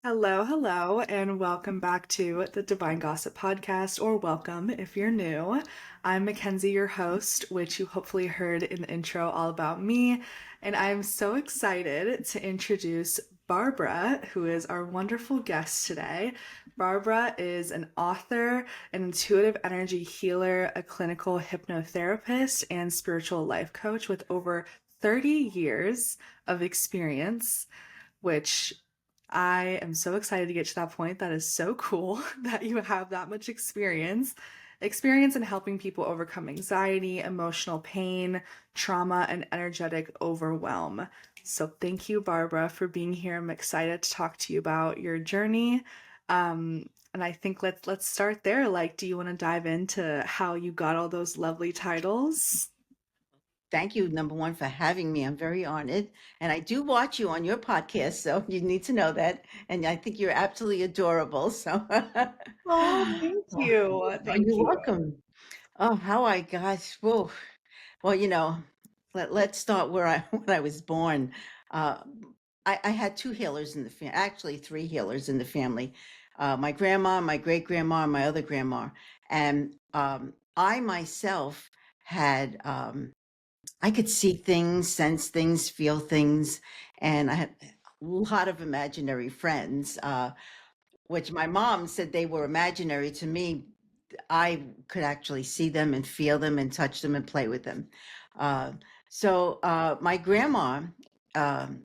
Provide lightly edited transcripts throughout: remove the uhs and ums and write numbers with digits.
Hello, hello, and welcome back to the Divine Gossip Podcast, or welcome if you're new. I'm Mackenzie, your host, which you hopefully heard in the intro all about me, and I'm so excited to introduce Barbara, who is our wonderful guest today. Barbara is an author, an intuitive energy healer, a clinical hypnotherapist, and spiritual life coach with over 30 years of experience, which I am so excited to get to that point. That is so cool that you have that much experience in helping people overcome anxiety, emotional pain, trauma, and energetic overwhelm. So thank you, Barbara, for being here. I'm excited to talk to you about your journey. And I think let's start there. Like, do you want to dive into how you got all those lovely titles? Thank you, number one, for having me. I'm very honored. And I do watch you on your podcast, so you need to know that. And I think you're absolutely adorable. So, Oh, thank oh, you. Thank you're you. welcome. Oh, how I got, whoa. Well, let's start where I when I was born. Uh, I had two healers in the family, actually three healers in the family. My grandma, my great grandma, and my other grandma. And I myself had I could see things, sense things, feel things, and I had a lot of imaginary friends, which my mom said they were imaginary to me. I could actually see them and feel them and touch them and play with them. Uh, so my grandma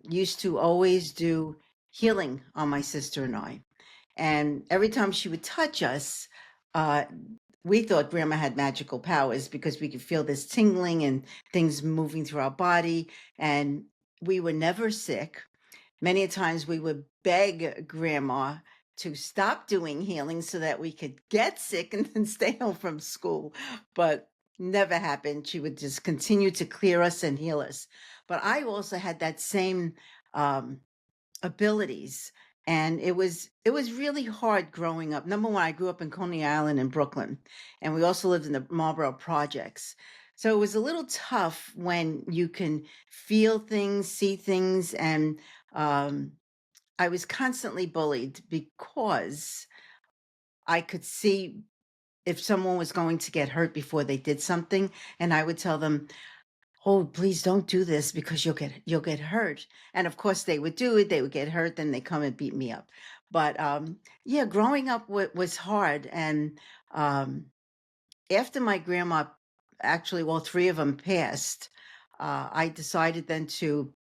used to always do healing on my sister and I. And every time she would touch us, uh, we thought grandma had magical powers because we could feel this tingling and things moving through our body. And we were never sick. Many a times we would beg grandma to stop doing healing so that we could get sick and then stay home from school. But never happened. She would just continue to clear us and heal us. But I also had that same um, abilities, and it was really hard growing up. Number one, I grew up in Coney Island in Brooklyn, and we also lived in the Marlboro projects, so it was a little tough when you can feel things, see things. And um, I was constantly bullied because I could see if someone was going to get hurt before they did something, and I would tell them, "Oh, please don't do this because you'll get hurt." And of course they would do it, they would get hurt, then they come and beat me up. But yeah, growing up was hard. And um, after my grandma, actually, well, three of them passed, I decided then to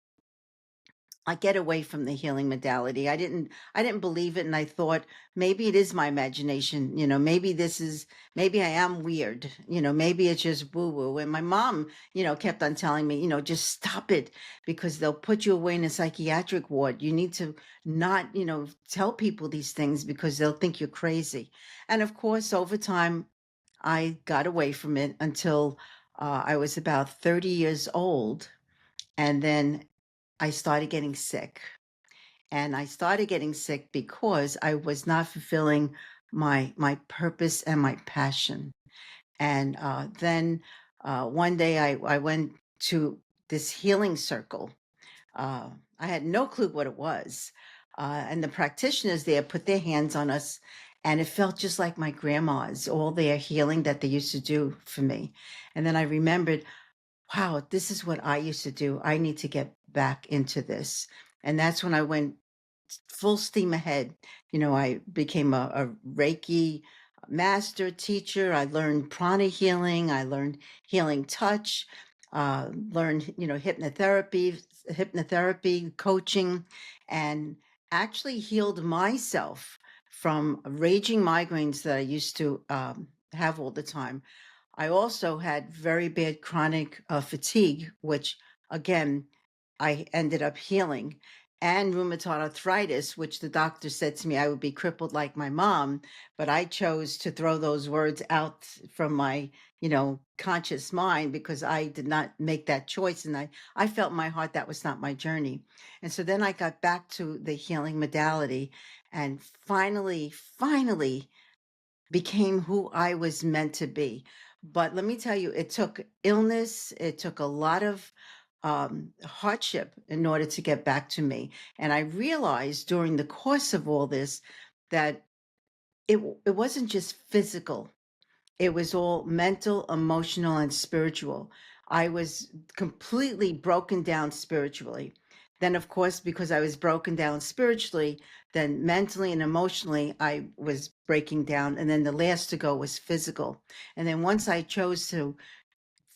I get away from the healing modality. I didn't believe it, and I thought maybe it is my imagination. Maybe I am weird. Maybe it's just woo woo. And my mom, kept on telling me, just stop it because they'll put you away in a psychiatric ward. You need to not, tell people these things because they'll think you're crazy. And of course, over time, I got away from it until I was about 30 years old, and then I started getting sick. And I started getting sick because I was not fulfilling my purpose and my passion. And then one day I went to this healing circle. Uh, I had no clue what it was. And the practitioners there put their hands on us, and it felt just like my grandma's, all their healing that they used to do for me. And then I remembered, wow, this is what I used to do. I need to get back into this. And that's when I went full steam ahead. I became a Reiki master teacher. I learned prana healing. I learned healing touch, learned, hypnotherapy, coaching, and actually healed myself from raging migraines that I used to have all the time. I also had very bad chronic fatigue, which again, I ended up healing, and rheumatoid arthritis, which the doctor said to me I would be crippled like my mom. But I chose to throw those words out from my, conscious mind because I did not make that choice. And I felt in my heart that was not my journey. And so then I got back to the healing modality and finally became who I was meant to be. But let me tell you, it took illness, it took a lot of hardship in order to get back to me. And I realized during the course of all this that it wasn't just physical. It was all mental, emotional, and spiritual. I was completely broken down spiritually. Then, of course, because I was broken down spiritually, then mentally and emotionally, I was breaking down. And then the last to go was physical. And then once I chose to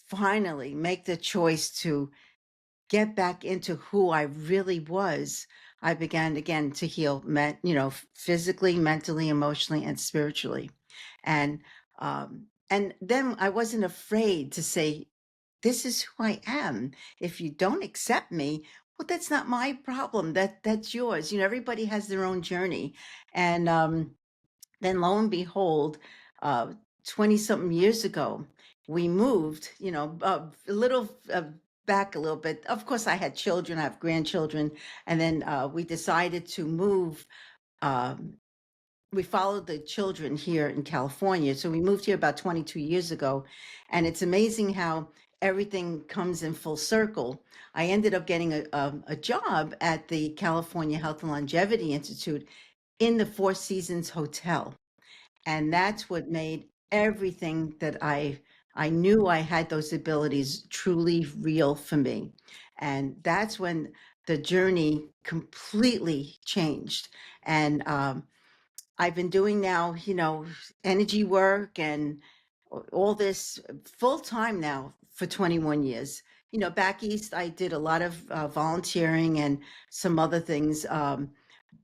finally make the choice to get back into who I really was, I began again to heal, physically, mentally, emotionally, and spiritually. And and then I wasn't afraid to say, "This is who I am. If you don't accept me, well, that's not my problem. That's yours." Everybody has their own journey, and then lo and behold, 20 something years ago, we moved, a little back a little bit. Of course, I had children, I have grandchildren. And then we decided to move. Um, we followed the children here in California. So we moved here about 22 years ago. And it's amazing how everything comes in full circle. I ended up getting a job at the California Health and Longevity Institute in the Four Seasons Hotel. And that's what made everything that I knew I had those abilities truly real for me. And that's when the journey completely changed. And I've been doing now, energy work and all this full time now for 21 years. Back east, I did a lot of volunteering and some other things.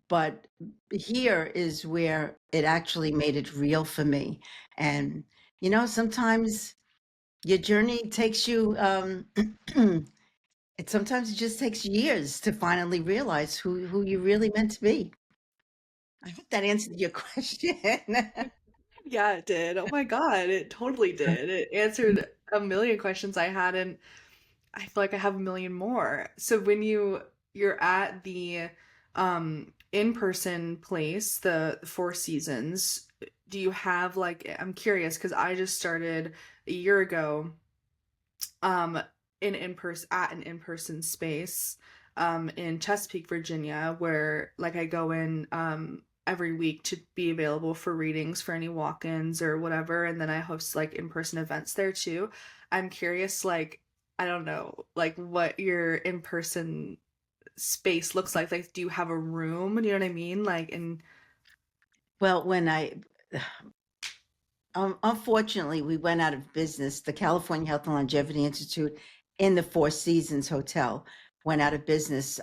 But here is where it actually made it real for me. And, sometimes your journey takes you, sometimes it just takes years to finally realize who you really meant to be. I hope that answered your question. Yeah, it did. Oh my God, it totally did. It answered a million questions I had, and I feel like I have a million more. So when you're at the in-person place, the Four Seasons, do you have like, I'm curious because I just started a year ago um in-person at an in-person space in Chesapeake, Virginia, where like I go in every week to be available for readings for any walk-ins or whatever, and then I host like in-person events there too. I'm curious, like, I don't know, like what your in-person space looks like. Like, do you have a room? You know what I mean? Like, and Well, unfortunately, we went out of business. The California Health and Longevity Institute in the Four Seasons Hotel went out of business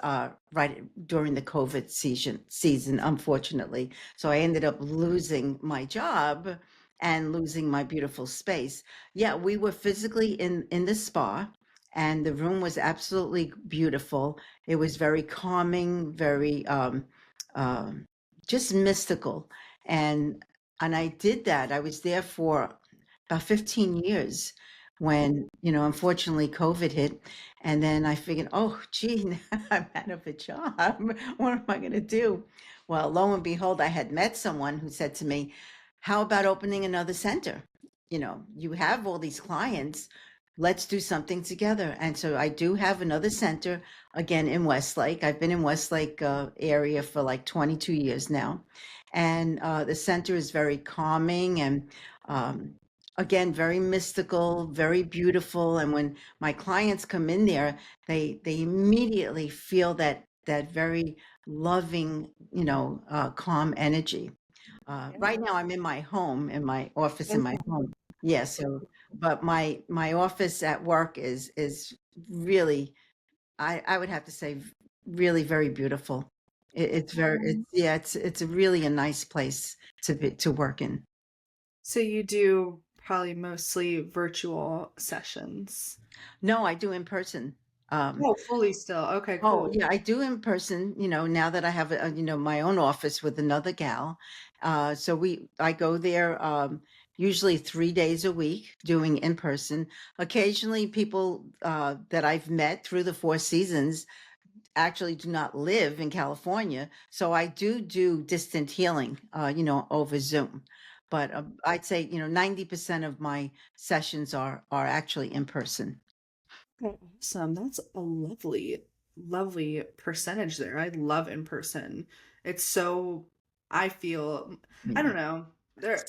right during the COVID season, unfortunately. So I ended up losing my job and losing my beautiful space. Yeah, we were physically in the spa, and the room was absolutely beautiful. It was very calming, very um, just mystical. And I did that. I was there for about 15 years when, unfortunately COVID hit. And then I figured, oh, gee, now I'm out of a job. What am I going to do? Well, lo and behold, I had met someone who said to me, how about opening another center? You have all these clients. Let's do something together. And so I do have another center again in Westlake. I've been in Westlake area for like 22 years now. And the center is very calming and um, again, very mystical, very beautiful. And when my clients come in there, they immediately feel that very loving, calm energy. Right yeah. now, I'm in my home, in my office, in my Okay. home. Yeah. So, but my office at work is really, I would have to say, really very beautiful. It's very, Um, it's a really a nice place to work in. so you do probably mostly virtual sessions. No, I do in person. Um, Oh, fully still. Okay, Oh, cool. yeah, I do in person, now that I have my own office with another gal. So I go there usually 3 days a week doing in person. Occasionally people that I've met through the Four Seasons actually do not live in California. So I do distant healing, over Zoom. But I'd say, 90% of my sessions are actually in person. Okay, awesome. That's a lovely, lovely percentage there. I love in person. It's so, I feel, I don't know.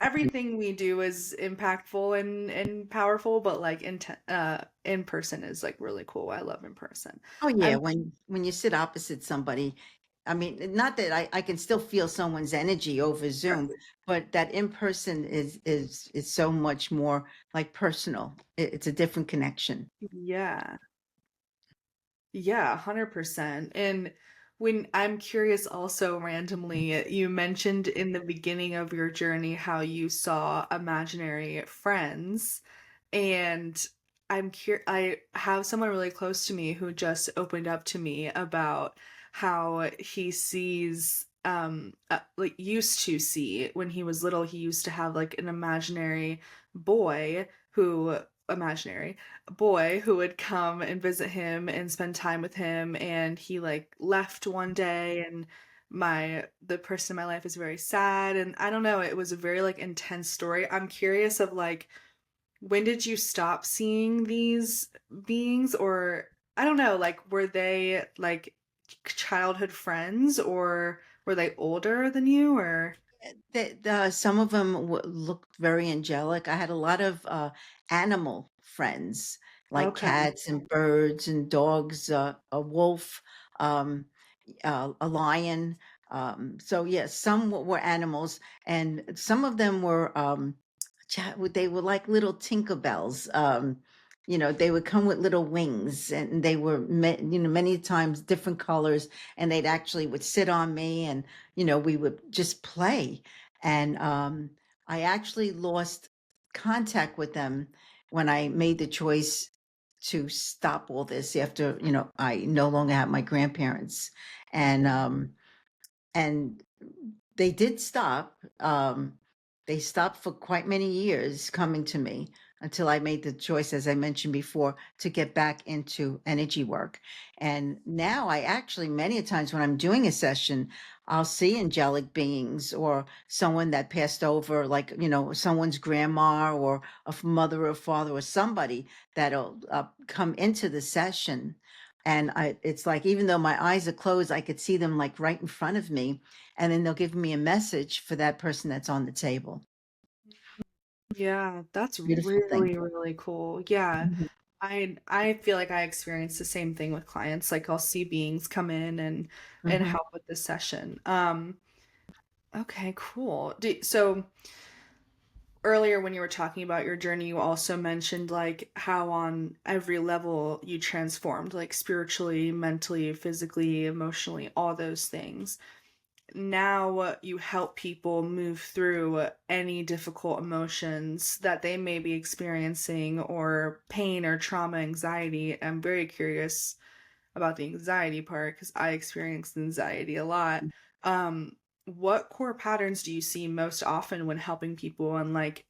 Everything we do is impactful and powerful, but like in person is like really cool. I love in person. Oh yeah, I'm when you sit opposite somebody, I mean, not that I can still feel someone's energy over Zoom, but that in person is so much more like personal. It's a different connection. yeah. Yeah, 100%. And when I'm curious also randomly, you mentioned in the beginning of your journey how you saw imaginary friends. And I have someone really close to me who just opened up to me about how he sees like used to see when he was little, he used to have like an boy who imaginary boy who would come and visit him and spend time with him, and he like left one day, and the person in my life is very sad, and I don't know, it was a very like intense story. I'm curious of like, when did you stop seeing these beings? Or I don't know, like were they like childhood friends, or were they older than you, or Some of them looked very angelic. I had a lot of animal friends, like okay. cats and birds and dogs, a wolf, um, a lion. So yes, some were animals, and some of them were they were like little Tinkerbells. They would come with little wings, and they were many times different colors, and they'd actually would sit on me, and we would just play. And I actually lost contact with them when I made the choice to stop all this after I no longer have my grandparents. And um and they did stop. They stopped for quite many years coming to me until I made the choice, as I mentioned before, to get back into energy work. And now I actually, many a times when I'm doing a session, I'll see angelic beings or someone that passed over, like, someone's grandma or mother or father or somebody that'll come into the session. And it's like, even though my eyes are closed, I could see them like right in front of me, and then they'll give me a message for that person that's on the table. Yeah, that's Beautiful thing. really, really cool. Yeah. Mhm, I feel like I experience the same thing with clients. Like I'll see beings come in and mhm, help with the session. Okay, cool. So earlier when you were talking about your journey, you also mentioned like how on every level you transformed, like spiritually, mentally, physically, emotionally, all those things. Now you help people move through any difficult emotions that they may be experiencing, or pain or trauma, anxiety. I'm very curious about the anxiety part because I experienced anxiety a lot. Um, what core patterns do you see most often when helping people? And like,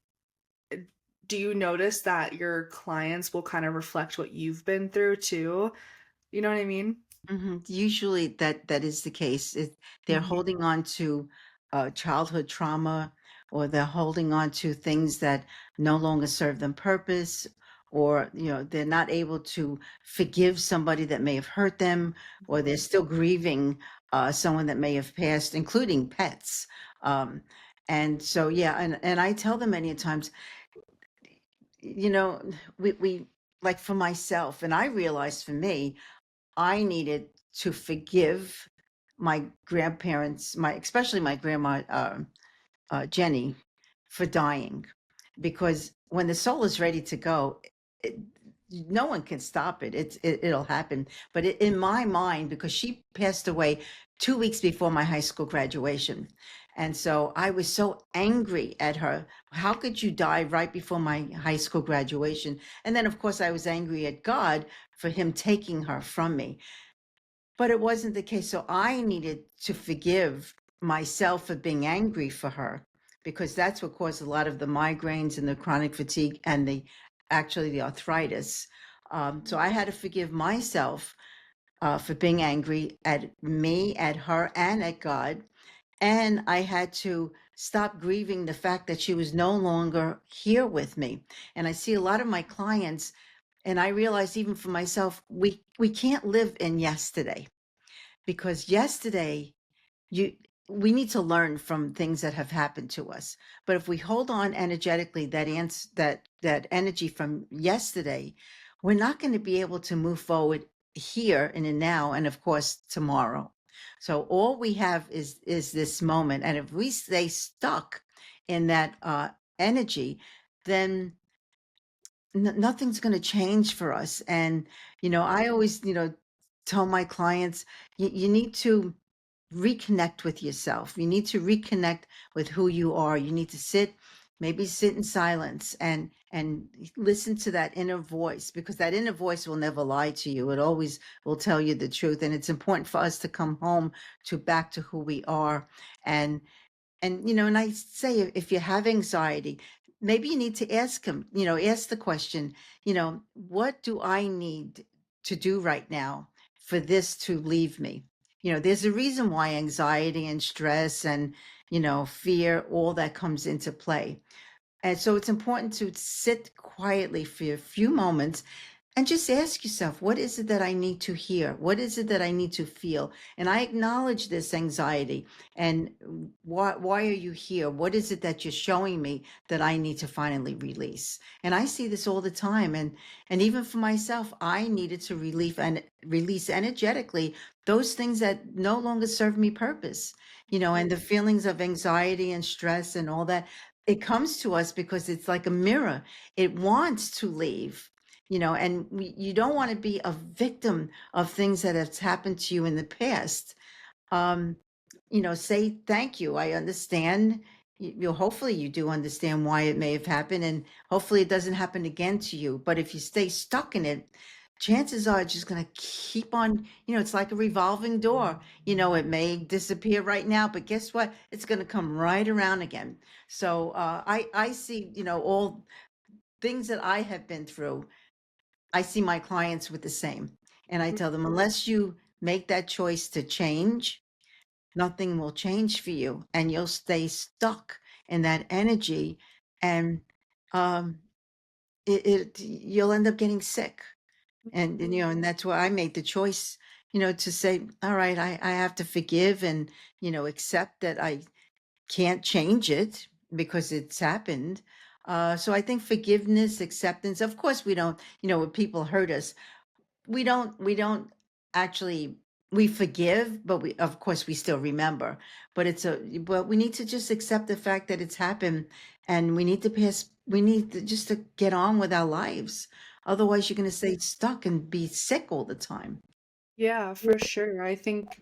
do you notice that your clients will kind of reflect what you've been through too? You know what I mean? mhm. Usually that is the case. They're Mhm. holding on to childhood trauma, or they're holding on to things that no longer serve them purpose, or they're not able to forgive somebody that may have hurt them, or they're still grieving someone that may have passed, including pets. Um, and so yeah, and I tell them many times, you know, we like, for myself, and I realized for me, I needed to forgive my grandparents, especially my grandma, Jenny, for dying, because when the soul is ready to go, it, no one can stop it. It'll happen. But in my mind, because she passed away 2 weeks before my high school graduation, and so I was so angry at her. How could you die right before my high school graduation? And then, of course, I was angry at God for him taking her from me. But it wasn't the case. So I needed to forgive myself for being angry for her, because that's what caused a lot of the migraines and the chronic fatigue and the arthritis. So I had to forgive myself for being angry at me, at her, and at God. And I had to stop grieving the fact that she was no longer here with me. And I see a lot of my clients, And I realized even for myself, we can't live in yesterday, because yesterday you we need to learn from things that have happened to us. But if we hold on energetically, that energy from yesterday, we're not going to be able to move forward here in the now, and of course tomorrow. So all we have is this moment, and if we stay stuck in that energy, then nothing's going to change for us. And I always tell my clients, you need to reconnect with yourself. You need to reconnect with who you are. You need to maybe sit in silence and listen to that inner voice, because that inner voice will never lie to you. It always will tell you the truth. And it's important for us to come home to back to who we are. And and I say, if you have anxiety, maybe you need to ask him, ask the question, what do I need to do right now for this to leave me? There's a reason why anxiety and stress and, fear, all that comes into play. And so it's important to sit quietly for a few moments and just ask yourself, what is it that I need to hear? What is it that I need to feel? And I acknowledge this anxiety. And why are you here? What is it that you're showing me that I need to finally release? And I see this all the time. And even for myself, I needed to release energetically those things that no longer serve me purpose. And the feelings of anxiety and stress and all that, it comes to us because it's like a mirror. It wants to leave, and you don't want to be a victim of things that have happened to you in the past. um Say thank you, I understand. Hopefully you do understand why it may have happened, and hopefully it doesn't happen again to you. But if you stay stuck in it, chances are it's just going to keep on. It's like a revolving door. It may disappear right now, but guess what, it's going to come right around again. So I see, all things that I have been through. I see my clients with the same. And I tell them, unless you make that choice to change, nothing will change for you. And you'll stay stuck in that energy. And um, you'll end up getting sick. And that's why I made the choice, to say, all right, I have to forgive and, accept that I can't change it because it's happened. So I think forgiveness, acceptance, of course, we don't, when people hurt us, we don't actually, we forgive, but we, of course, we still remember. But we need to just accept the fact that it's happened, and we need to just to get on with our lives. Otherwise you're going to stay stuck and be sick all the time. Yeah, for sure. I think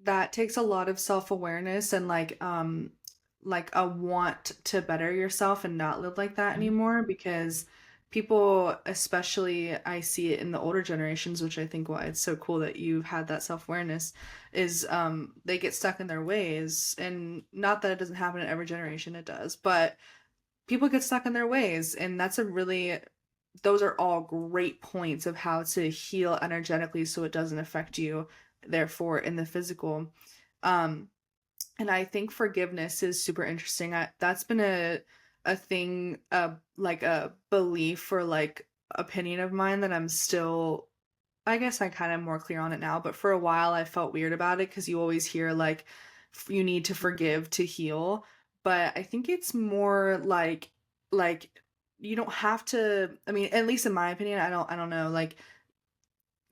that takes a lot of self-awareness and like a want to better yourself and not live like that anymore, because people, especially I see it in the older generations, which I think why it's so cool that you've had that self-awareness, is they get stuck in their ways. And not that it doesn't happen in every generation, it does, but people get stuck in their ways. And those are all great points of how to heal energetically so it doesn't affect you, therefore, in the physical. Um, and I think forgiveness is super interesting. That's been a thing, like a belief or like opinion of mine that I'm still, I guess I kind of more clear on it now, but for a while I felt weird about it because you always hear like you need to forgive to heal. But I think it's more like you don't have to, I mean, at least in my opinion, I don't know, like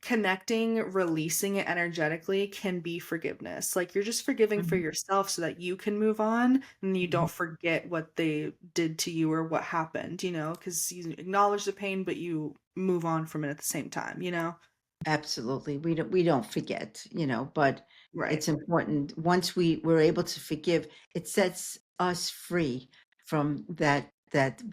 connecting, releasing it energetically can be forgiveness. Like you're just forgiving for Mhm. yourself so that you can move on and you Mhm. don't forget what they did to you or what happened, because you acknowledge the pain, but you move on from it at the same time, you know? Absolutely. We don't forget, but Right. it's important. Once we're able to forgive, it sets us free from that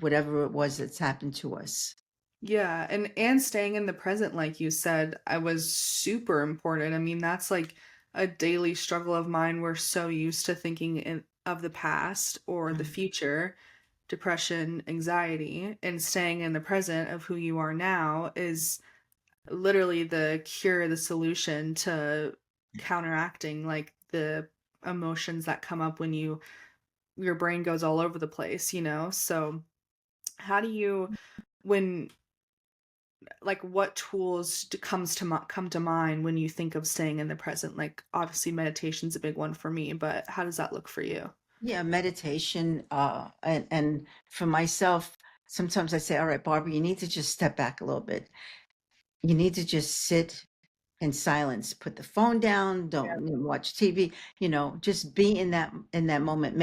whatever it was that's happened to us. Yeah, and staying in the present, like you said, I was super important. I mean, that's like a daily struggle of mine. We're so used to thinking of the past or the Mhm. future, depression, anxiety, and staying in the present of who you are now is literally the cure, the solution to counteracting like the emotions that come up when your brain goes all over the place, you know? So, how do you when like what tools come to mind when you think of staying in the present? Like obviously meditation's a big one for me, but how does that look for you? Yeah, meditation, and for myself, sometimes I say, all right, Barbara, you need to just step back a little bit. You need to just sit in silence, put the phone down, Yeah. don't watch TV, just be in that moment.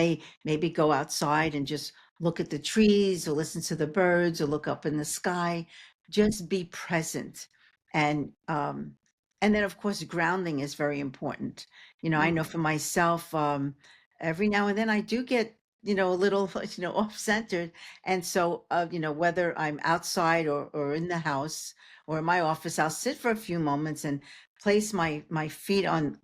Maybe go outside and just look at the trees or listen to the birds or look up in the sky. Just be present. And um and then of course grounding is very important. I Mm, know for myself, every now and then I do get a little off centered. And so whether I'm outside or in the house or in my office, I'll sit for a few moments and place my feet on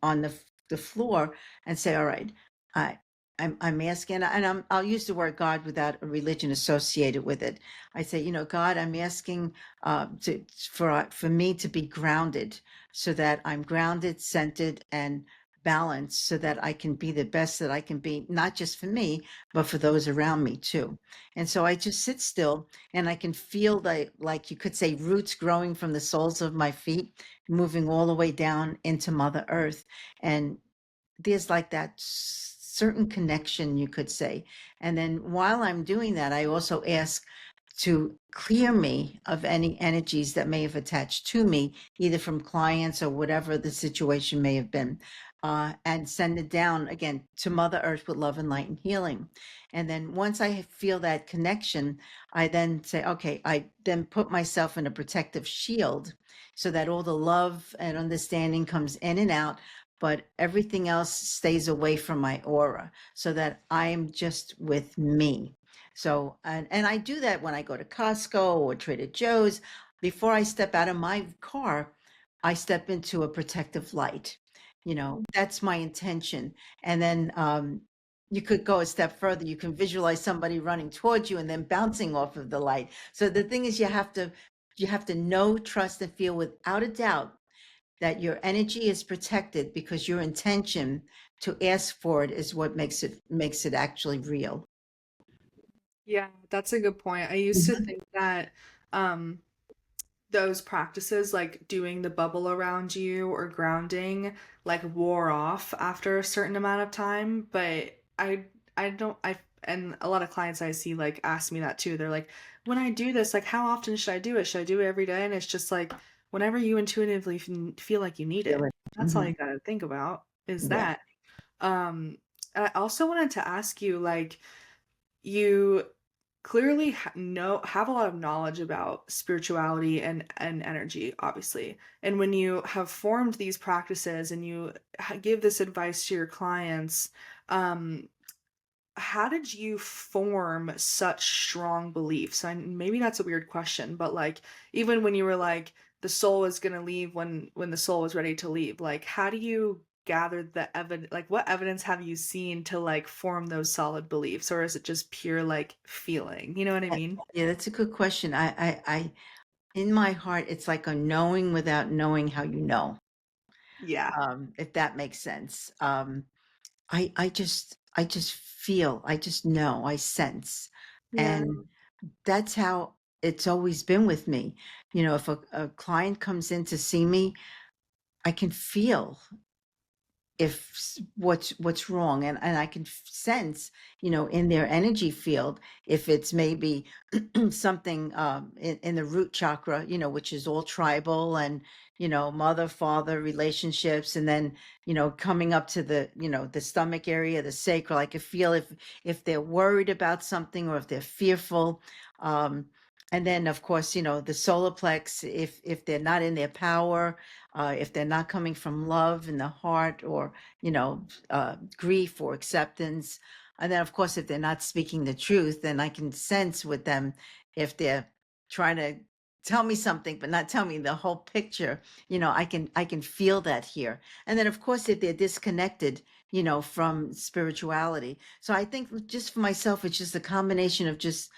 the floor and say, all right, I I'm asking, and I'll use the word God without a religion associated with it. I say, God, I'm asking for me to be grounded, so that I'm grounded, centered, and balanced, so that I can be the best that I can be, not just for me, but for those around me too. And so I just sit still, and I can feel like you could say roots growing from the soles of my feet, moving all the way down into Mother Earth. And there's like that certain connection, you could say. And then while I'm doing that, I also ask to clear me of any energies that may have attached to me, either from clients or whatever the situation may have been, and send it down again to Mother Earth with love and light and healing. And then once I feel that connection, I then say, okay, I then put myself in a protective shield, so that all the love and understanding comes in and out, but everything else stays away from my aura, so that I'm just with me. So, and I do that when I go to Costco or Trader Joe's. Before I step out of my car, I step into a protective light. That's my intention. And then you could go a step further. You can visualize somebody running towards you and then bouncing off of the light. So the thing is, you have to know, trust, and feel without a doubt that your energy is protected, because your intention to ask for it is what makes it actually real. yeah, that's a good point. I used to Mhm. think that um those practices like doing the bubble around you or grounding like wore off after a certain amount of time, but I don't I and a lot of clients I see like ask me that too. They're like, when I do this, like how often should I do it? Should I do it every day? And it's just like whenever you intuitively feel like you need Feel it. it. That's all you Mhm. got to think about is Yeah. that. And I also wanted to ask you like you clearly have a lot of knowledge about spirituality and energy, obviously, and when you have formed these practices and you give this advice to your clients, um how did you form such strong beliefs? And maybe that's a weird question, but like even when you were like the soul is going to leave when the soul was ready to leave, like how do you gather the evidence? Like what evidence have you seen to like form those solid beliefs, or is it just pure like feeling? You know what I Uh, mean? Yeah, that's a good question. In my heart, it's like a knowing without knowing how you know, Yeah. if that makes sense. I just feel, I just know, I sense. Yeah. And that's how it's always been with me. If a client comes in to see me, I can feel if what's wrong, and I can sense, in their energy field, if it's maybe something in the root chakra, which is all tribal, and mother father relationships, and then coming up to the stomach area, the sacral. I can feel if they're worried about something, or if they're fearful. Um and then of course, the solar plex, if they're not in their power, if they're not coming from love in the heart, or grief or acceptance. And then, of course, if they're not speaking the truth, then I can sense with them if they're trying to tell me something but not tell me the whole picture. I can feel that here. And then, of course, if they're disconnected, from spirituality. So I think just for myself, it's just a combination of just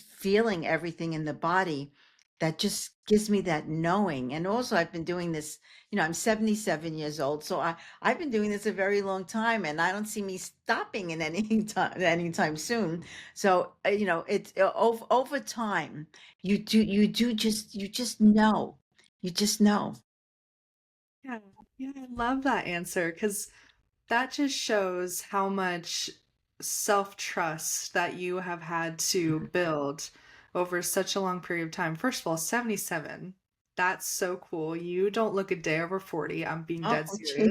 feeling everything in the body, that just gives me that knowing. And also I've been doing this, I'm 77 years old, so I've been doing this a very long time, and I don't see me stopping in any time anytime soon. So, it's over time, you just know. You just know. Yeah, yeah, I love that answer because that just shows how much self-trust that you have had to build over such a long period of time. First of all, 77. That's so cool. You don't look a day over 40. I'm being Oh, dead gee, serious.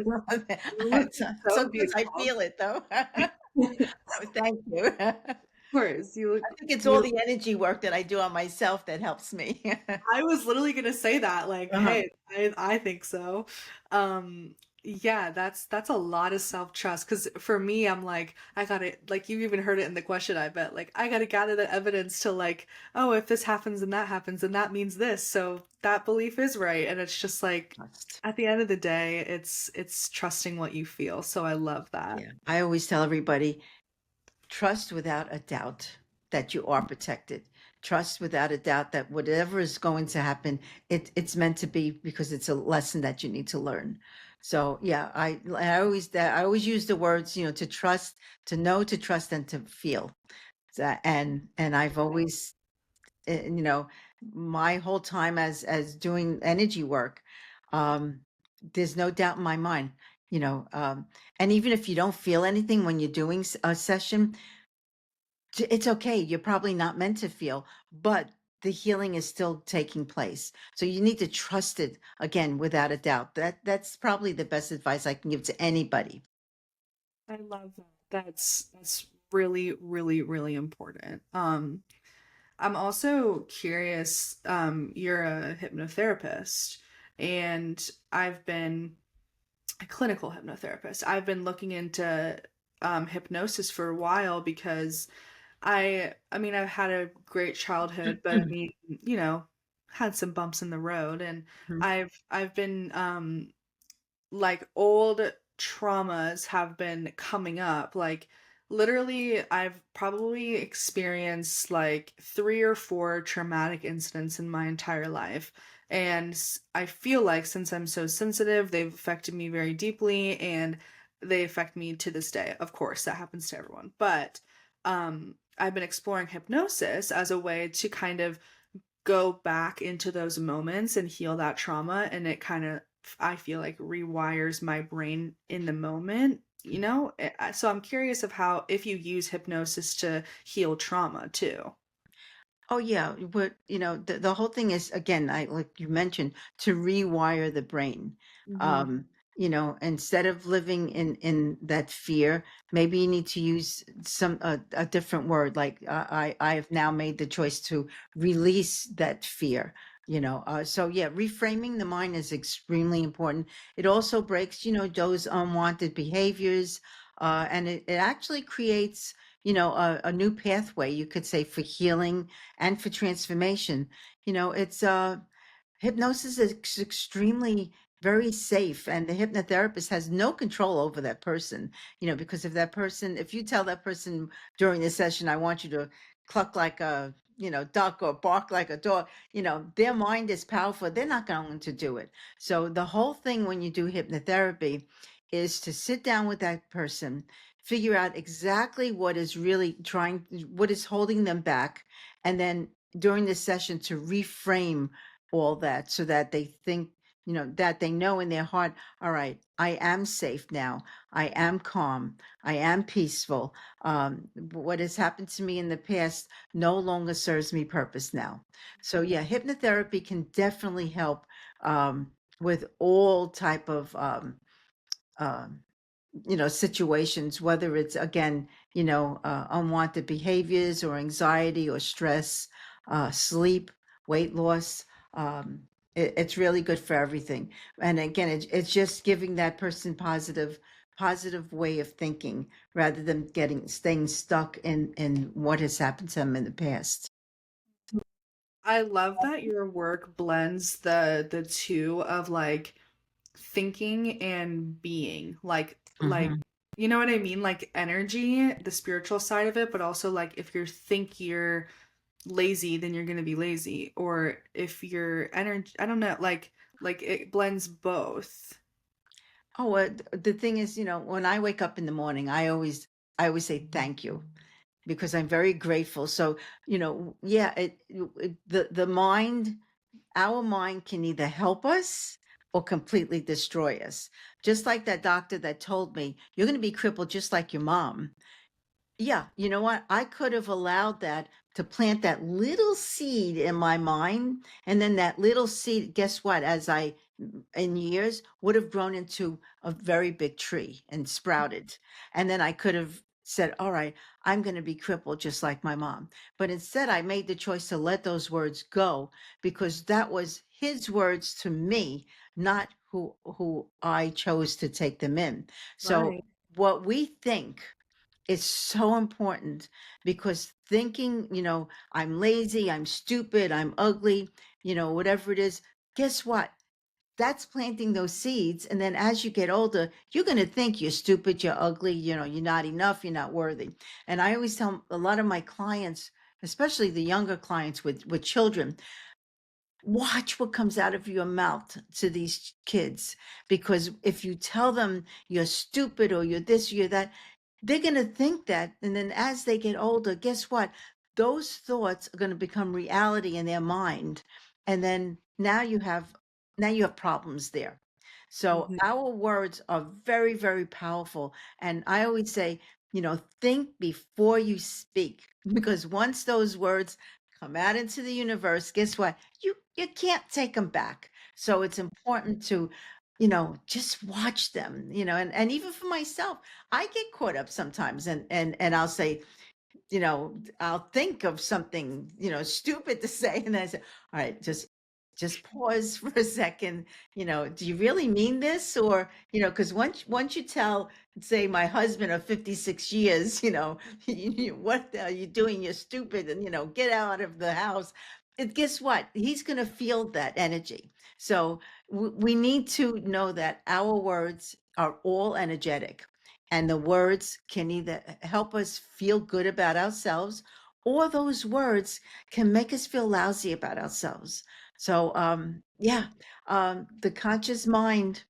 You look so sometimes I beautiful. feel it though. Oh, thank you. Of course, I think it's all you the energy work that I do on myself that helps me. I was literally gonna say that, like, Uh-huh. hey, I think so. Yeah, that's a lot of self-trust. Because for me, I'm like, I gotta like you even heard it in the question, I bet. Like, I gotta gather the evidence to like, oh, if this happens and that happens, and that means this. So that belief is right. And it's just like Trust. at the end of the day, it's trusting what you feel. So I love that. Yeah. I always tell everybody, trust without a doubt that you are protected. Trust without a doubt that whatever is going to happen, it's meant to be because it's a lesson that you need to learn. So yeah, I always use the words, to trust, to know, to trust, and to feel. And I've always, you know, my whole time as doing energy work, um, there's no doubt in my mind, you know, um, and even if you don't feel anything when you're doing a session, it's okay. You're probably not meant to feel, but the healing is still taking place. So you need to trust it again, without a doubt. That's probably the best advice I can give to anybody. I love that. That's really, really, really important. I'm also curious, you're a hypnotherapist, and I've been a clinical hypnotherapist. I've been looking into hypnosis for a while because I mean, I've had a great childhood, but I mean, you know, had some bumps in the road, and Mhm. I've been like old traumas have been coming up. Like literally I've probably experienced like 3 or 4 traumatic incidents in my entire life. And I feel like since I'm so sensitive, they've affected me very deeply and they affect me to this day. Of course, that happens to everyone. But I've been exploring hypnosis as a way to kind of go back into those moments and heal that trauma, and it kind of, I feel like, rewires my brain in the moment, you know? So I'm curious of how if you use hypnosis to heal trauma too. Oh yeah, but the whole thing is, again, I like you mentioned, to rewire the brain. Mhm. Um, Instead of living in that fear, maybe you need to use a different word. Like I have now made the choice to release that fear. So yeah, reframing the mind is extremely important. It also breaks, those unwanted behaviors, and it actually creates, a new pathway, you could say, for healing and for transformation. It's hypnosis is extremely very safe, and the hypnotherapist has no control over that person. Because if you tell that person during the session, I want you to cluck like a duck or bark like a dog, their mind is powerful. They're not going to do it. So the whole thing when you do hypnotherapy is to sit down with that person, figure out exactly what is holding them back, and then during this session to reframe all that so that they think, that they know in their heart, all right, I am safe now. I am calm. I am peaceful. What has happened to me in the past no longer serves me purpose now. So yeah, hypnotherapy can definitely help, with all type of, um, situations, whether it's, again, unwanted behaviors or anxiety or stress, sleep, weight loss. Um, it's really good for everything. And again, it's just giving that person positive way of thinking rather than staying stuck in what has happened to them in the past. I love that your work blends the two of like thinking and being. Like Mhm. you know what I mean? Like energy, the spiritual side of it, but also like if you're thinkier lazy, then you're gonna be lazy. Or if you're energy, I don't know, like it blends both. Oh, the thing is, when I wake up in the morning, I always say thank you because I'm very grateful. So, yeah, the mind, our mind can either help us or completely destroy us. Just like that doctor that told me, you're going to be crippled just like your mom. Yeah, you know what? I could have allowed that to plant that little seed in my mind. And then that little seed, guess what? In years, would have grown into a very big tree and sprouted. And then I could have said, all right, I'm going to be crippled just like my mom. But instead, I made the choice to let those words go because that was his words to me, not who I chose to take them in. So Right. what we think is so important because thinking, I'm lazy, I'm stupid, I'm ugly, whatever it is, guess what? That's planting those seeds. And then as you get older, you're going to think you're stupid, you're ugly, you're not enough, you're not worthy. And I always tell a lot of my clients, especially the younger clients with children, watch what comes out of your mouth to these kids. Because if you tell them you're stupid or you're this, you're that, they're going to think that. And then as they get older, guess what? Those thoughts are going to become reality in their mind. And then now you have problems there. So Mhm. our words are very, very powerful. And I always say, think before you speak, because once those words come out into the universe, guess what? You can't take them back. So it's important to, just watch them, and even for myself, I get caught up sometimes and I'll say, I'll think of something, stupid to say, and then I say, all right, just pause for a second. Do you really mean this? Or, because once you tell, say, my husband of 56 years, what are you doing? You're stupid, and get out of the house. Guess what? He's going to feel that energy. So we need to know that our words are all energetic. And the words can either help us feel good about ourselves, or those words can make us feel lousy about ourselves. So, yeah, the conscious mind,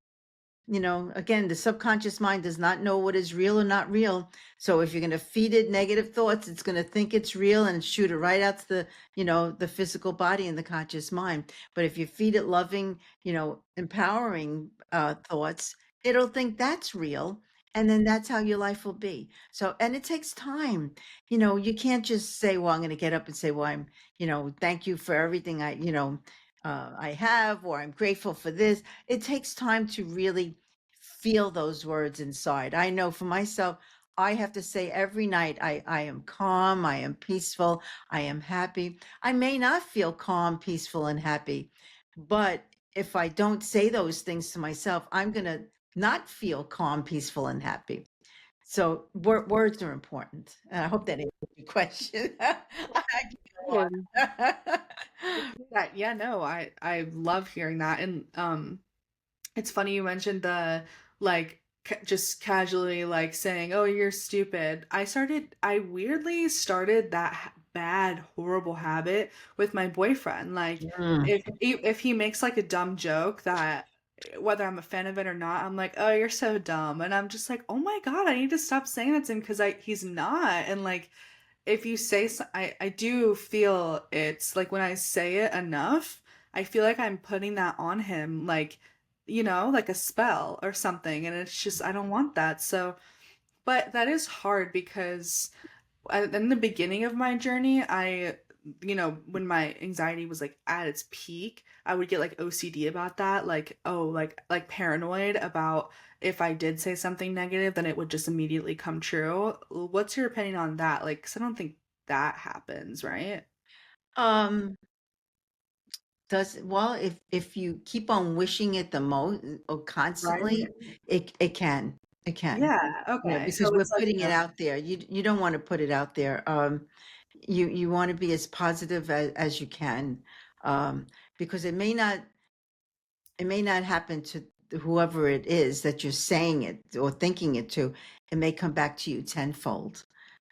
again, the subconscious mind does not know what is real or not real. So if you're going to feed it negative thoughts, it's going to think it's real and shoot it right out to the physical body and the conscious mind. But if you feed it loving, empowering thoughts, it'll think that's real. And then that's how your life will be. So, and it takes time. You can't just say, well, I'm going to get up and say, well, thank you for everything I have, or I'm grateful for this. It takes time to really feel those words inside. I know for myself, I have to say every night, I am calm, I am peaceful, I am happy. I may not feel calm, peaceful, and happy, but if I don't say those things to myself, I'm going to not feel calm, peaceful, and happy. So words are important. And I hope that answers your question. I could Good. go on. That, yeah, no, I love hearing that. And it's funny you mentioned the like just casually like saying, "Oh, you're stupid." I weirdly started that bad, horrible habit with my boyfriend. Like Mm. if he makes like a dumb joke that whether I'm a fan of it or not, I'm like, "Oh, you're so dumb." And I'm just like, "Oh my God, I need to stop saying that to him because I he's not." And like if you say I do feel it's like when I say it enough, I feel like I'm putting that on him, like, like a spell or something. And it's just, I don't want that. So, but that is hard because in the beginning of my journey, when my anxiety was like at its peak, I would get like OCD about that, like, oh, like paranoid about if I did say something negative, then it would just immediately come true. What's your opinion on that? Like, 'cause I don't think that happens, right? Um, well, if you keep on wishing it the most or Right. constantly, it can. It can. Yeah, okay. Because So we're it's like, putting it out there. You don't want to put it out there. You want to be as positive as you can. Um, because it may not happen to whoever it is that you're saying it or thinking it to. It may come back to you tenfold.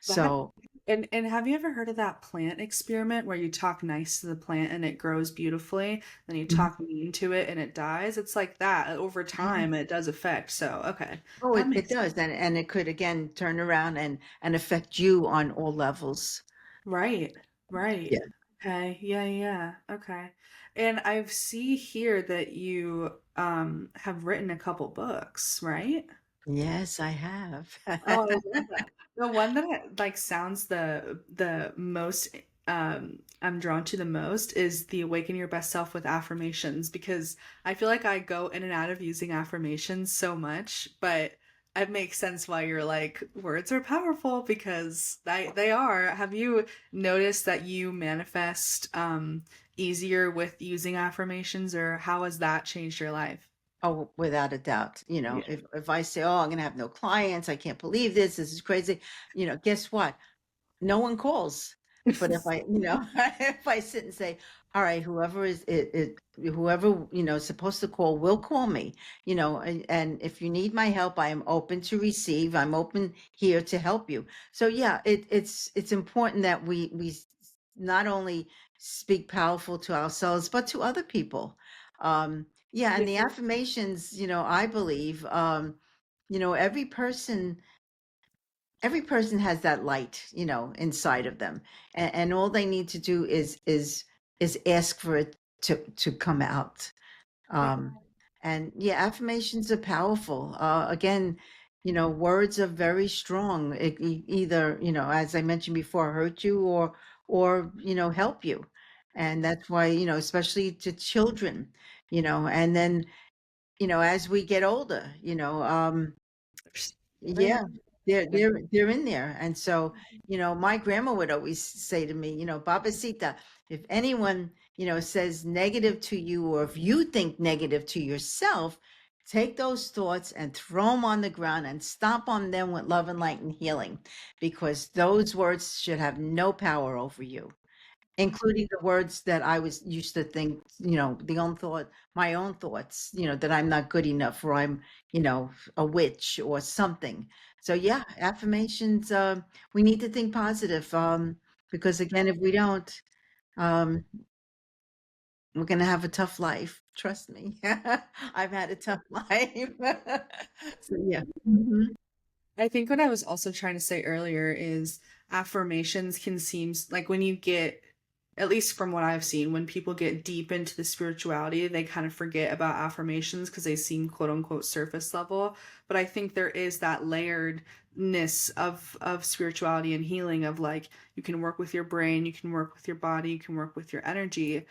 That So and have you ever heard of that plant experiment where you talk nice to the plant and it grows beautifully, then you mhm, talk mean to it and it dies? It's like that. Over yeah. time, it does affect. So, okay, Oh, that it makes does, sense. and it could again turn around and affect you on all levels. Right, right. Yeah. Okay, yeah, yeah, okay. And I see here that you have written a couple books, right? Yes, I have. Oh, I love that. The one that like sounds the most I'm drawn to the most is the awaken your best self with affirmations because I feel like I go in and out of using affirmations so much, but it makes sense why you're like words are powerful because they are. Have you noticed that you manifest easier with using affirmations or how has that changed your life? Oh, without a doubt. Yeah. If I say, "Oh, I'm gonna have no clients. I can't believe this. This is crazy." Guess what? No one calls. But if I, if I sit and say, all right, whoever whoever, is supposed to call will call me, and if you need my help, I am open to receive. I'm open here to help you. So yeah, it's important that not only speak powerful to ourselves, but to other people. Yeah, and the affirmations, I believe, every person has that light, inside of them, and all they need to do is ask for it to come out. Yeah. um and yeah, affirmations are powerful. Again, words are very strong. Either, as I mentioned before, hurt you or help you. And that's why, especially to children, and then, as we get older, Right. yeah, they're in there. And so, my grandma would always say to me, Babacita, if anyone, says negative to you, or if you think negative to yourself, take those thoughts and throw them on the ground and stomp on them with love and light and healing, because those words should have no power over you, including the words that I was used to think, my own thoughts, that I'm not good enough, or I'm, a witch or something. So yeah, affirmations, we need to think positive, because again, if we don't, um, we're going to have a tough life. Trust me. I've had a tough life. So yeah. Mhm. I think what I was also trying to say earlier is affirmations can seem like when you get, at least from what I've seen, when people get deep into the spirituality, they kind of forget about affirmations because they seem quote unquote surface level. But I think there is that layeredness of spirituality and healing of like you can work with your brain, you can work with your body, you can work with your energy.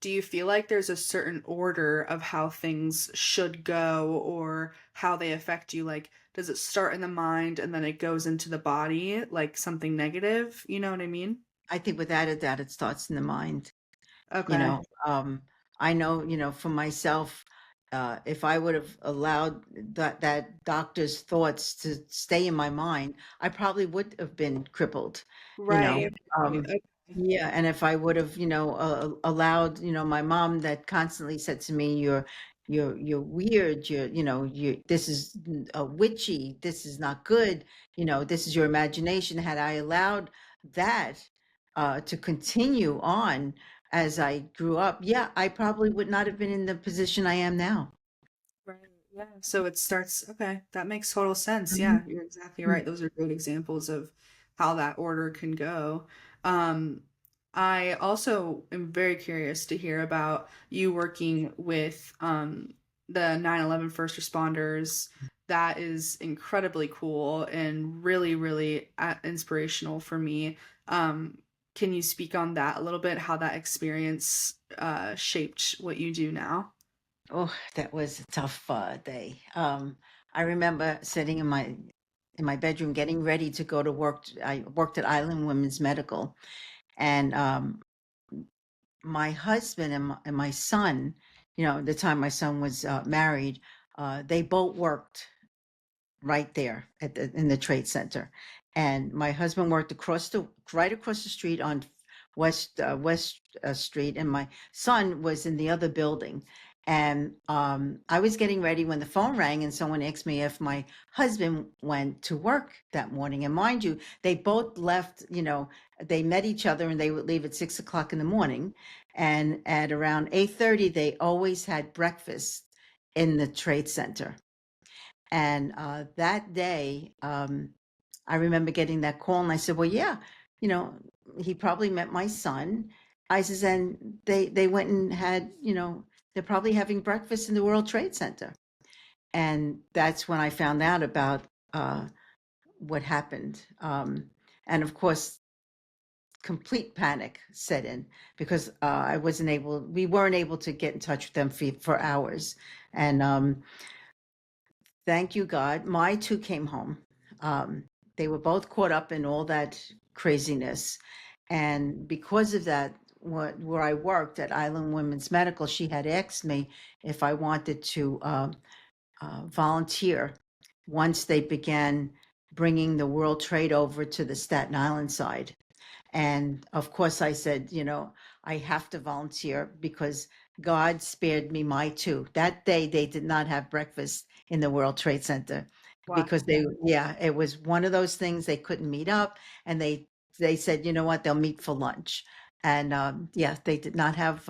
Do you feel like there's a certain order of how things should go or how they affect you? Like, does it start in the mind and then it goes into the body, like something negative? You know what I mean? I think without a doubt, it starts in the mind. You Okay. know, I know, for myself, if I would have allowed that doctor's thoughts to stay in my mind, I probably would have been crippled, you know. Right. Um, Okay. yeah, and if I would have, allowed, my mom that constantly said to me, you're weird, this is witchy, this is not good, this is your imagination. Had I allowed that to continue on as I grew up, yeah, I probably would not have been in the position I am now. Right. Yeah. So it starts, okay, that makes total sense. Mhm. Yeah, you're exactly Mm. right. Those are great examples of how that order can go. Um, I also am very curious to hear about you working with the 9/11 first responders. That is incredibly cool and really, really inspirational for me. Um, can you speak on that a little bit, how that experience shaped what you do now? Oh, that was a tough day. I remember sitting in my bedroom getting ready to go to work. I worked at Island Women's Medical, and my husband and my son, the time my son was married, they both worked right there in the trade center. And my husband worked right across the street on West Street, and my son was in the other building. And I was getting ready when the phone rang, and someone asked me if my husband went to work that morning. And mind you, they both left, they met each other and they would leave at 6 o'clock in the morning. And at around 8:30, they always had breakfast in the trade center. And that day, I remember getting that call and I said, well, yeah, you know, he probably met my son. I says, and they went and had, they're probably having breakfast in the World Trade Center. And that's when I found out about what happened. And of course, complete panic set in because we weren't able to get in touch with them for hours. And thank you, God. My two came home. They were both caught up in all that craziness. And because of that, where I worked at Island Women's Medical, she had asked me if I wanted to volunteer once they began bringing the World Trade over to the Staten Island side. And of course, I said, I have to volunteer because God spared me my two. That day, they did not have breakfast in the World Trade Center Wow. because yeah, it was one of those things they couldn't meet up. And they said, you know what, they'll meet for lunch. And yeah, they did not have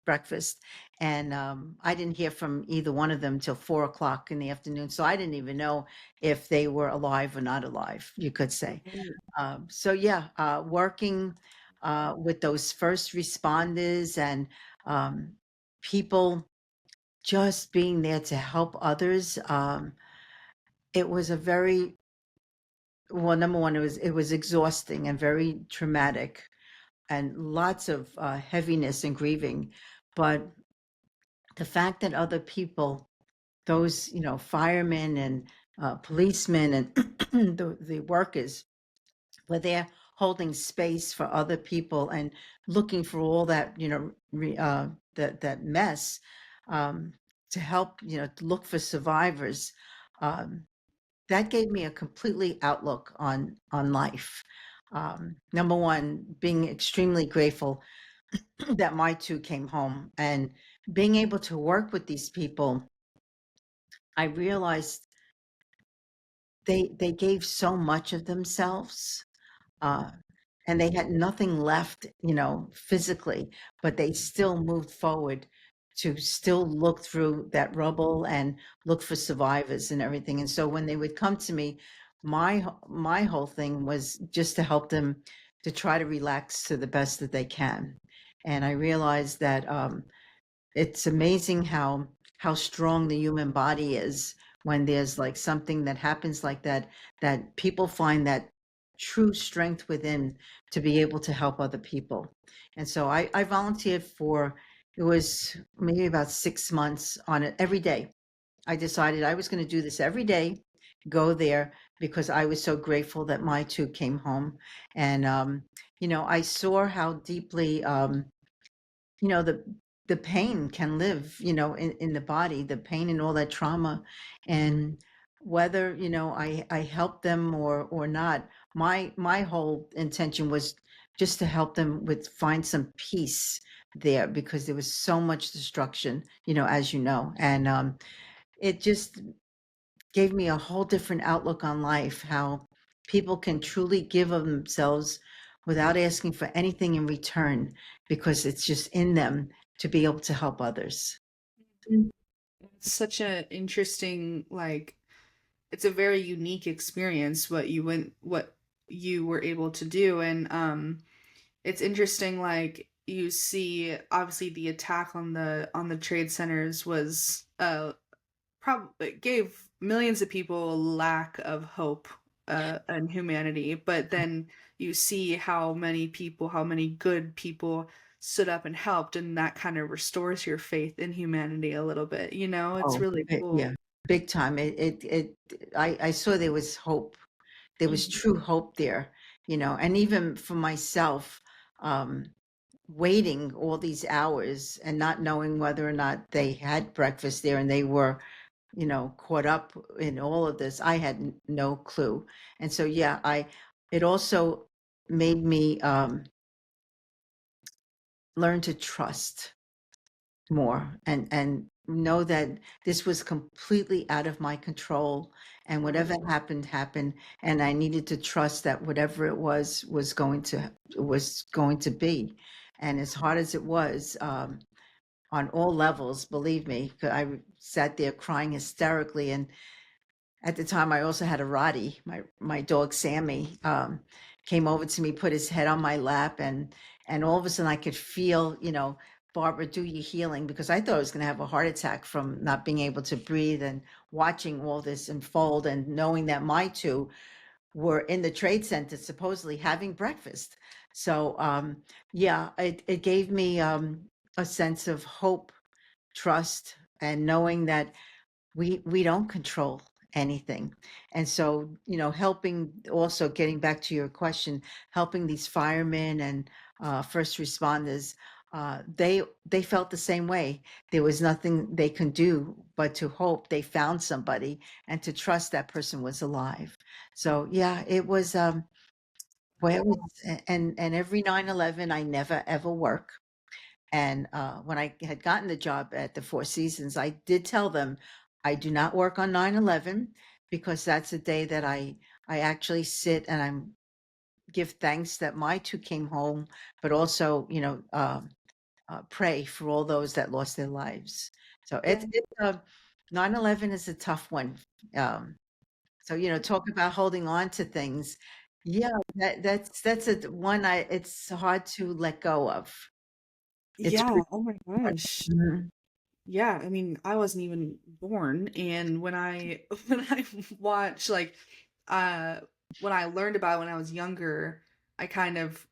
breakfast. And I didn't hear from either one of them till 4 o'clock in the afternoon. So I didn't even know if they were alive or not alive, you could say. So yeah, working with those first responders and people just being there to help others. It was a very well, number one, it was exhausting and very traumatic and lots of heaviness and grieving. But the fact that other people, those firemen and policemen and the workers where they're holding space for other people and looking for all that that mess, um, to help to look for survivors. um, that gave me a completely outlook on life. Number one, being extremely grateful that my two came home and being able to work with these people. I realized they gave so much of themselves, uh, and they had nothing left, physically, but they still moved forward to still look through that rubble and look for survivors and everything. And so when they would come to me, my whole thing was just to help them to try to relax to the best that they can. And I realized that it's amazing how strong the human body is when there's like something that happens like that, that people find that true strength within to be able to help other people. And so I volunteered for, it was maybe about 6 months on it every day. I decided I was going to do this every day, go there, because I was so grateful that my two came home. And I saw how deeply the pain can live, in the body, the pain and all that trauma. And whether, I help them or not, my whole intention was just to help them with find some peace there, because there was so much destruction, as you know. And it just gave me a whole different outlook on life, how people can truly give of themselves without asking for anything in return, because it's just in them to be able to help others. It's such an interesting, like, it's a very unique experience what you were able to do. And it's interesting, like, you see obviously the attack on the trade centers was probably gave millions of people a lack of hope and humanity. But then you see how many good people stood up and helped, and that kind of restores your faith in humanity a little bit. It's Oh, really yeah, cool. big time. I saw there was hope. There was Mhm. true hope there, and even for myself, um, waiting all these hours and not knowing whether or not they had breakfast there, and they were caught up in all of this. I had no clue. And so, yeah, it also made me learn to trust more and know that this was completely out of my control, and whatever happened happened, and I needed to trust that whatever it was going to be. And as hard as it was, on all levels, believe me, 'cause I sat there crying hysterically. And at the time, I also had a Rottie. My dog Sammy came over to me, put his head on my lap, and all of a sudden I could feel, Barbara, do your healing, because I thought I was going to have a heart attack from not being able to breathe and watching all this unfold, and knowing that my two were in the trade center supposedly having breakfast. So yeah, it gave me a sense of hope, trust, and knowing that we don't control anything. And so, helping, also getting back to your question, helping these firemen and first responders, they felt the same way. There was nothing they could do but to hope they found somebody and to trust that person was alive. So yeah, it was well, it was, and every 9/11 I never ever work. And when I had gotten the job at the Four Seasons, I did tell them I do not work on 9/11, because that's a day that I actually sit and I'm give thanks that my two came home, but also, pray for all those that lost their lives. So Yeah. it's 9/11 is a tough one. Um, so, talk about holding on to things. Yeah, that's a one I it's hard to let go of. It's Yeah. really Oh my hard. gosh. Mhm. Yeah, I mean, I wasn't even born, and when I when I watch uh when I learned about it when I was younger, I kind of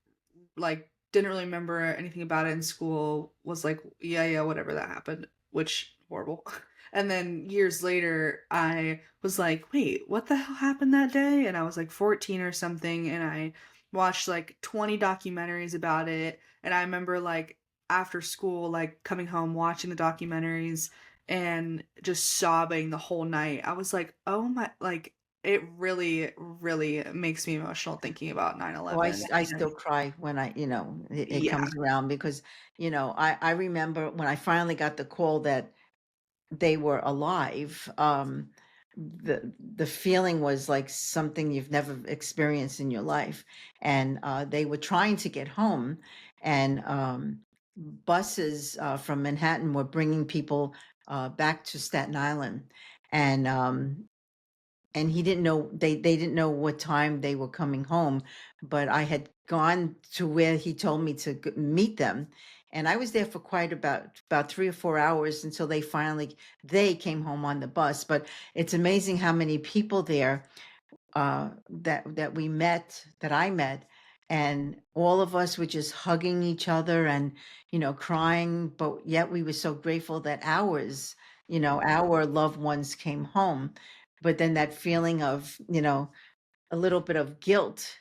didn't really remember anything about it in school, was like, yeah, yeah, whatever that happened, which horrible. And then years later, I was like, wait, what the hell happened that day? And I was like 14 or something, and I watched like 20 documentaries about it. And I remember like after school, like coming home, watching the documentaries and just sobbing the whole night. I was like, oh my, like it really, really makes me emotional thinking about nine Oh, I, eleven. s- I And still cry when it yeah. comes around, because, I remember when I finally got the call that they were alive. The feeling was like something you've never experienced in your life. And they were trying to get home, and buses from Manhattan were bringing people back to Staten Island. And he didn't know, they didn't know what time they were coming home, but I had gone to where he told me to meet them, and I was there for quite about 3 or 4 hours until they came home on the bus. But it's amazing how many people there that I met, and all of us were just hugging each other and, crying, but yet we were so grateful that our loved ones came home. But then that feeling of, a little bit of guilt,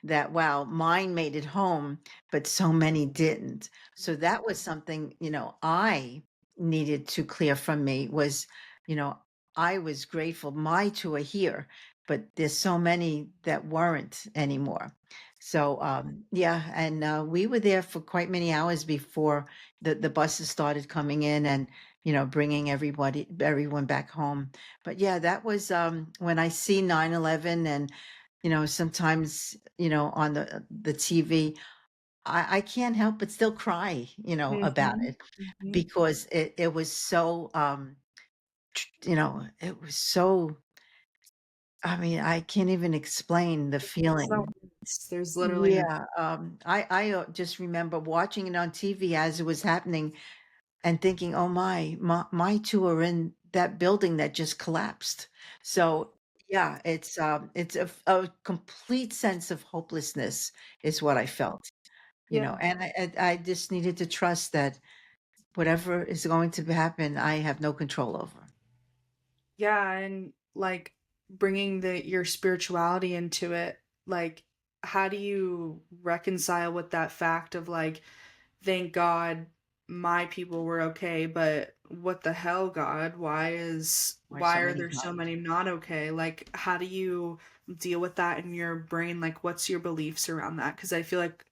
that wow, mine made it home, but so many didn't. So that was something, I needed to clear from me was, you know, I was grateful my two are here, but there's so many that weren't anymore. So yeah, and we were there for quite many hours before the buses started coming in and, bringing everyone back home. But yeah, that was when I see 9/11, and sometimes on the TV, I can't help but still cry, about Mhm, it, mhm. because it was so it was so, I mean, I can't even explain the There's no feeling. words. There's literally no. Yeah, I just remember watching it on TV as it was happening and thinking, "Oh my two are in that building that just collapsed." So, yeah, it's a complete sense of hopelessness is what I felt, Yeah. and I just needed to trust that whatever is going to happen, I have no control over. Yeah, and, like, bringing your spirituality into it, like, how do you reconcile with that fact of, like, "Thank God my people were okay, but what the hell, God? Why Why so are many there so died? many not okay?" Like, how do you deal with that in your brain? Like, what's your beliefs around that? Because I feel like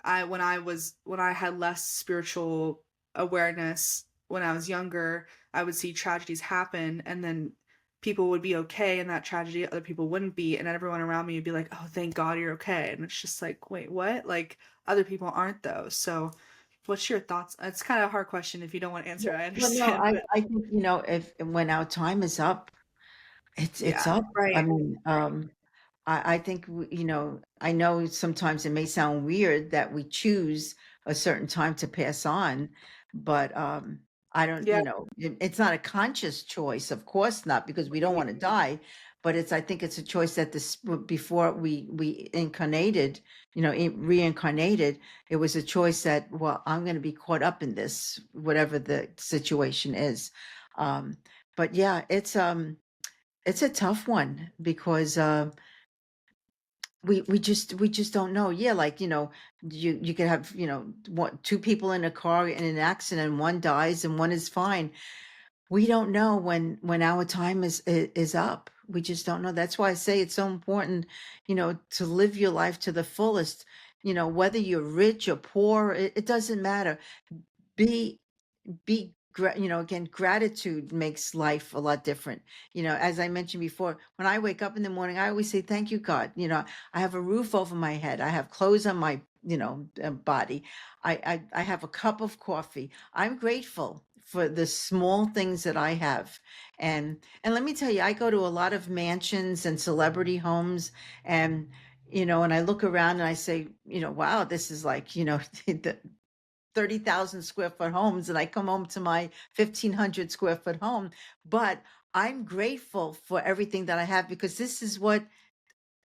when I had less spiritual awareness when I was younger, I would see tragedies happen and then people would be okay in that tragedy, other people wouldn't be, and everyone around me would be like, "Oh, thank God you're okay." And it's just like, "Wait, what?" Like other people aren't though. So, what's your thoughts? It's kind of a hard question if you don't want to answer, Yeah. I Well, no, understand, but I think, if when our time is up, it's yeah, up. I right. mean, I think, I know sometimes it may sound weird that we choose a certain time to pass on, but I don't, Yeah, it's not a conscious choice, of course not, because we don't right. want to die, but I think it's a choice that before we incarnated, reincarnated, it was a choice that, well, I'm going to be caught up in this, whatever the situation is. Um, but yeah, it's a tough one because we just don't know. Yeah, like, you could have, two people in a car in an accident, and one dies and one is fine. We don't know when our time is up. We just don't know. That's why I say it's so important, to live your life to the fullest. Whether you're rich or poor, it doesn't matter. Be again, gratitude makes life a lot different. As I mentioned before, when I wake up in the morning, I always say thank you, God. I have a roof over my head, I have clothes on my body, I have a cup of coffee. I'm grateful for the small things that I have. And let me tell you, I go to a lot of mansions and celebrity homes, and and I look around and I say, wow, this is like, the 30,000 square foot homes, and I come home to my 1,500 square foot home. But I'm grateful for everything that I have, because this is what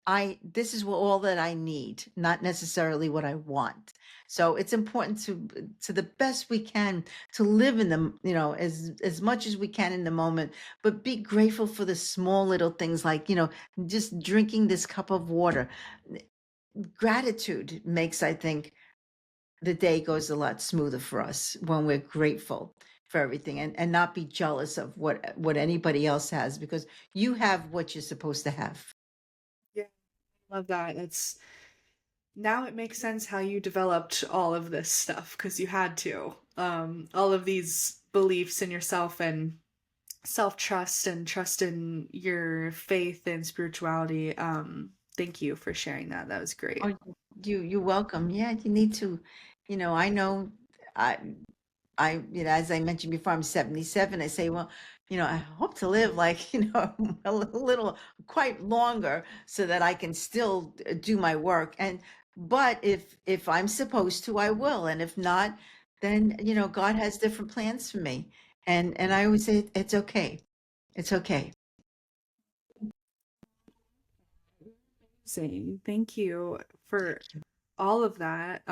all that I need, not necessarily what I want. So it's important to the best we can, to live in the, as much as we can in the moment, but be grateful for the small little things, like, just drinking this cup of water. Gratitude makes, I think, the day goes a lot smoother for us when we're grateful for everything, and not be jealous of what anybody else has, because you have what you're supposed to have. Yeah, I love that. It's now it makes sense how you developed all of this stuff because you had to. All of these beliefs in yourself and self-trust and trust in your faith and spirituality. Thank you for sharing that. That was great. Oh, you're welcome. Yeah, you need to, I know, I as I mentioned before, I'm 77. I say, well, I hope to live like, a little, quite longer, so that I can still do my work. But if I'm supposed to, I will. And if not, then, God has different plans for me. And I always say, it's okay. It's okay. Same. Thank you for all of that.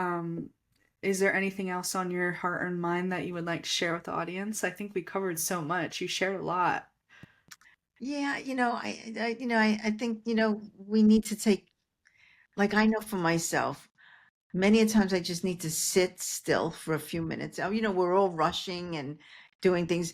Is there anything else on your heart and mind that you would like to share with the audience? I think we covered so much. You shared a lot. Yeah, I think, we need to take, like, I know for myself, many a times I just need to sit still for a few minutes. We're all rushing and doing things.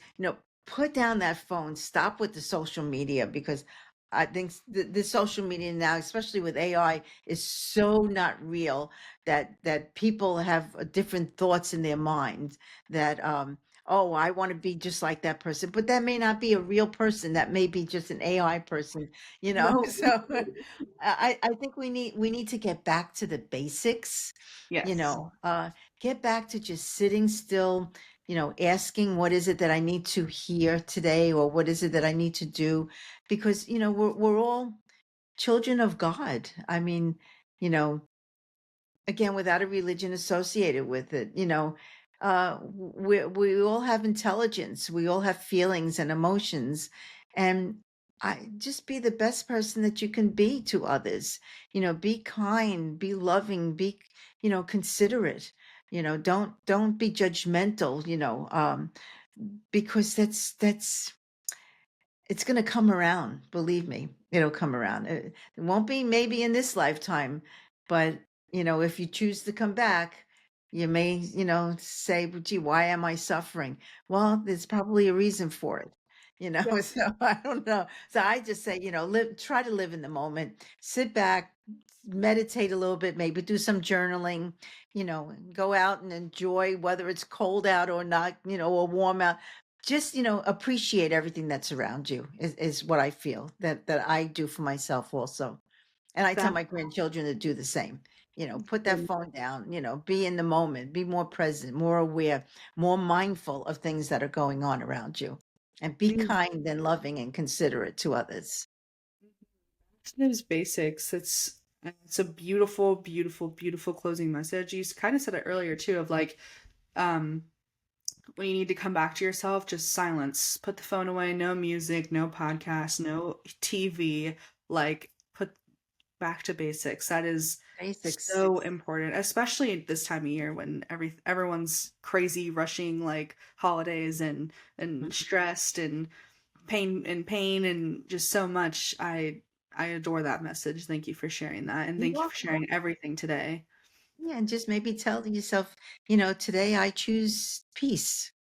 Put down that phone, stop with the social media, because I think the social media now, especially with AI, is so not real, that people have different thoughts in their mind, that oh, I want to be just like that person, but that may not be a real person. That may be just an AI person, No. so I think we need to get back to the basics, you Yes. know, uh, get back to just sitting still, asking, what is it that I need to hear today, or what is it that I need to do? Because, we're all children of God. I mean, you know, again, without a religion associated with it, we all have intelligence, we all have feelings and emotions. And I just be the best person that you can be to others. Be kind, be loving, be, considerate. Don't be judgmental, because that's it's going to come around. Believe me, it'll come around. It won't be maybe in this lifetime, but if you choose to come back, you may, say, "Well, gee, why am I suffering?" Well, there's probably a reason for it. you know, Yeah. so I don't know. So I just say, try to live in the moment, sit back, meditate a little bit, maybe do some journaling, and go out and enjoy whether it's cold out or not, or warm out. Just, appreciate everything that's around you is what I feel that I do for myself also. And I tell That my grandchildren to do the same. Put that phone down, be in the moment, be more present, more aware, more mindful of things that are going on around you, and be these kind and loving and considerate to others. those basics. It's a beautiful, beautiful, beautiful closing message. You kind of said it earlier too, of like, um, when you need to come back to yourself, just silence. Put the phone away, no music, no podcast, no TV. Like, put back to basics. That is Basics. so important, especially at this time of year when everyone's crazy, rushing like holidays and Mhm. stressed and pain and just so much. I adore that message. Thank you for sharing that, and You're thank you for welcome. sharing everything today. Yeah, and just maybe tell yourself, today I choose peace.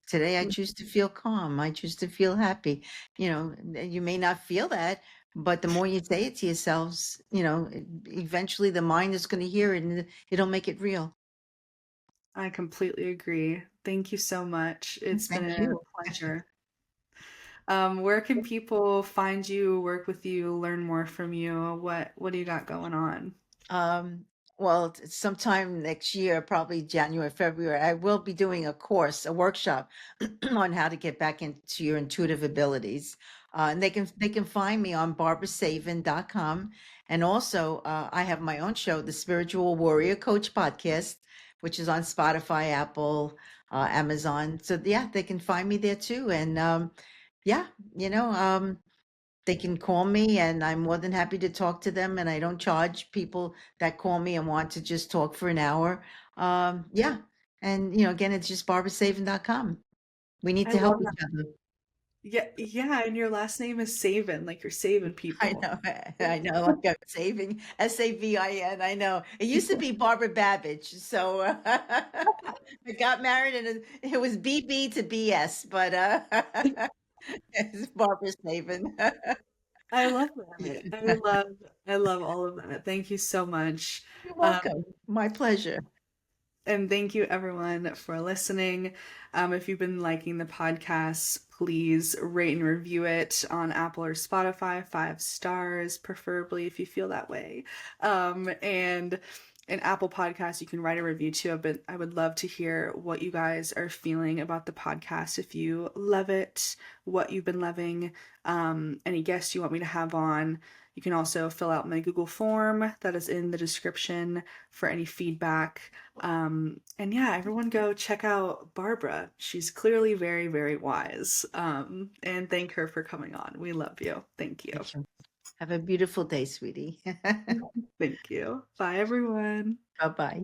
Today I choose to feel calm. I choose to feel happy. You may not feel that, but the more you say it to yourselves, eventually the mind is going to hear it and it'll make it real. I completely agree. Thank you so much. It's been Thank a you. pleasure. Where can people find you, work with you, learn more from you? What do you got going on? Um, well, sometime next year, probably January, February, I will be doing a course, a workshop on how to get back into your intuitive abilities. And they can find me on barbarasavin.com. And also, I have my own show, the Spiritual Warrior Coach Podcast, which is on Spotify, Apple, Amazon. So yeah, they can find me there too. And yeah, you know, um, they can call me and I'm more than happy to talk to them. And I don't charge people that call me and want to just talk for an hour. Yeah. And, again, it's just barbarasavin.com. We need I to help love each that. other. Yeah, yeah, and your last name is Savin, like you're saving I people. know. I know. Like I'm saving Savin. I know. It used to be Barbara Babbage. So I got married and it was BB to BS, but it's Barbara Savin. I love Yeah. that. I love all of that. Thank you so much. You're Um, welcome. My pleasure. And thank you everyone for listening. If you've been liking the podcast, please rate and review it on Apple or Spotify, 5 stars, preferably if you feel that way. And in Apple Podcasts, you can write a review too. But I would love to hear what you guys are feeling about the podcast. If you love it, what you've been loving, any guests you want me to have on. You can also fill out my Google form that is in the description for any feedback. And yeah, everyone go check out Barbara. She's clearly very, very wise. And thank her for coming on. We love you. Thank you. Thank you. Have a beautiful day, sweetie. Thank you. Bye, everyone. Bye bye.